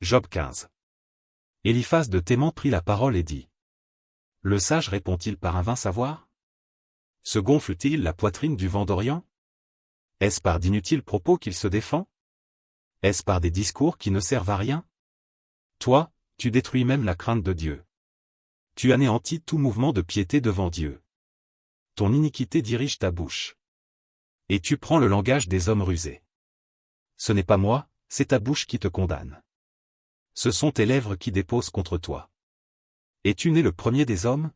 Job 15. Éliphaz de Théman prit la parole et dit. Le sage répond-il par un vain savoir? Se gonfle-t-il la poitrine du vent d'Orient? Est-ce par d'inutiles propos qu'il se défend? Est-ce par des discours qui ne servent à rien? Toi, tu détruis même la crainte de Dieu. Tu anéantis tout mouvement de piété devant Dieu. Ton iniquité dirige ta bouche. Et tu prends le langage des hommes rusés. Ce n'est pas moi, c'est ta bouche qui te condamne. Ce sont tes lèvres qui déposent contre toi. Es-tu né le premier des hommes?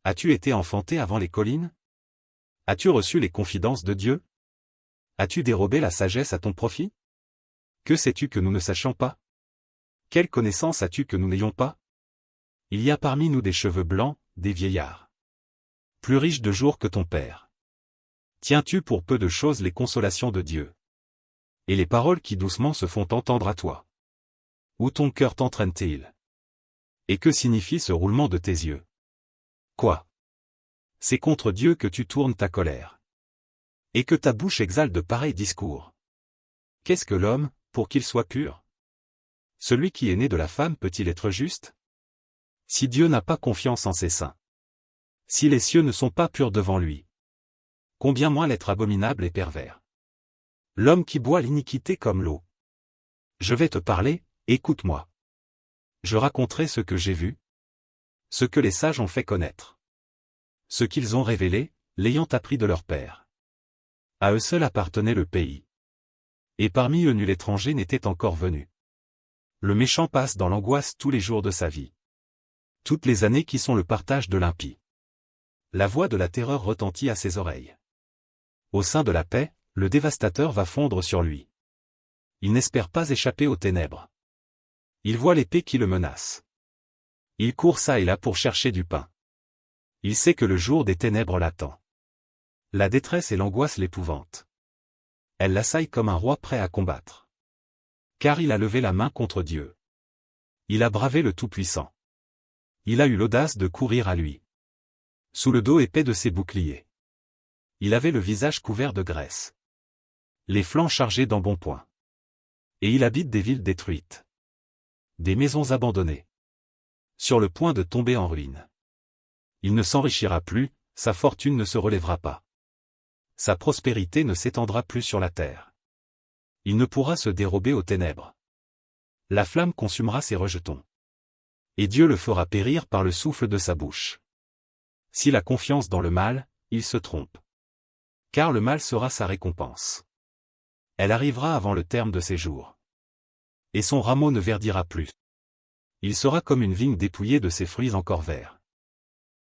As-tu été enfanté avant les collines? As-tu reçu les confidences de Dieu? As-tu dérobé la sagesse à ton profit? Que sais-tu que nous ne sachions pas? Quelle connaissance as-tu que nous n'ayons pas? Il y a parmi nous des cheveux blancs, des vieillards. Plus riches de jours que ton père. Tiens-tu pour peu de choses les consolations de Dieu? Et les paroles qui doucement se font entendre à toi? Où ton cœur t'entraîne-t-il? Et que signifie ce roulement de tes yeux? Quoi? C'est contre Dieu que tu tournes ta colère. Et que ta bouche exhale de pareils discours. Qu'est-ce que l'homme, pour qu'il soit pur? Celui qui est né de la femme peut-il être juste? Si Dieu n'a pas confiance en ses saints. Si les cieux ne sont pas purs devant lui. Combien moins l'être abominable et pervers? L'homme qui boit l'iniquité comme l'eau. Je vais te parler, écoute-moi. Je raconterai ce que j'ai vu. Ce que les sages ont fait connaître. Ce qu'ils ont révélé, l'ayant appris de leur père. À eux seuls appartenait le pays. Et parmi eux nul étranger n'était encore venu. Le méchant passe dans l'angoisse tous les jours de sa vie. Toutes les années qui sont le partage de l'impie. La voix de la terreur retentit à ses oreilles. Au sein de la paix, le dévastateur va fondre sur lui. Il n'espère pas échapper aux ténèbres. Il voit l'épée qui le menace. Il court çà et là pour chercher du pain. Il sait que le jour des ténèbres l'attend. La détresse et l'angoisse l'épouvantent. Elle l'assaille comme un roi prêt à combattre. Car il a levé la main contre Dieu. Il a bravé le Tout-Puissant. Il a eu l'audace de courir à lui. Sous le dos épais de ses boucliers. Il avait le visage couvert de graisse. Les flancs chargés d'embonpoint. Et il habite des villes détruites. Des maisons abandonnées. Sur le point de tomber en ruine. Il ne s'enrichira plus, sa fortune ne se relèvera pas. Sa prospérité ne s'étendra plus sur la terre. Il ne pourra se dérober aux ténèbres. La flamme consumera ses rejetons. Et Dieu le fera périr par le souffle de sa bouche. S'il a confiance dans le mal, il se trompe. Car le mal sera sa récompense. Elle arrivera avant le terme de ses jours. Et son rameau ne verdira plus. Il sera comme une vigne dépouillée de ses fruits encore verts.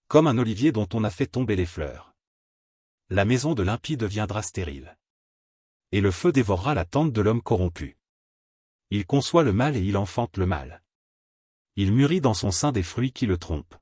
Comme un olivier dont on a fait tomber les fleurs. La maison de l'impie deviendra stérile. Et le feu dévorera la tente de l'homme corrompu. Il conçoit le mal et il enfante le mal. Il mûrit dans son sein des fruits qui le trompent.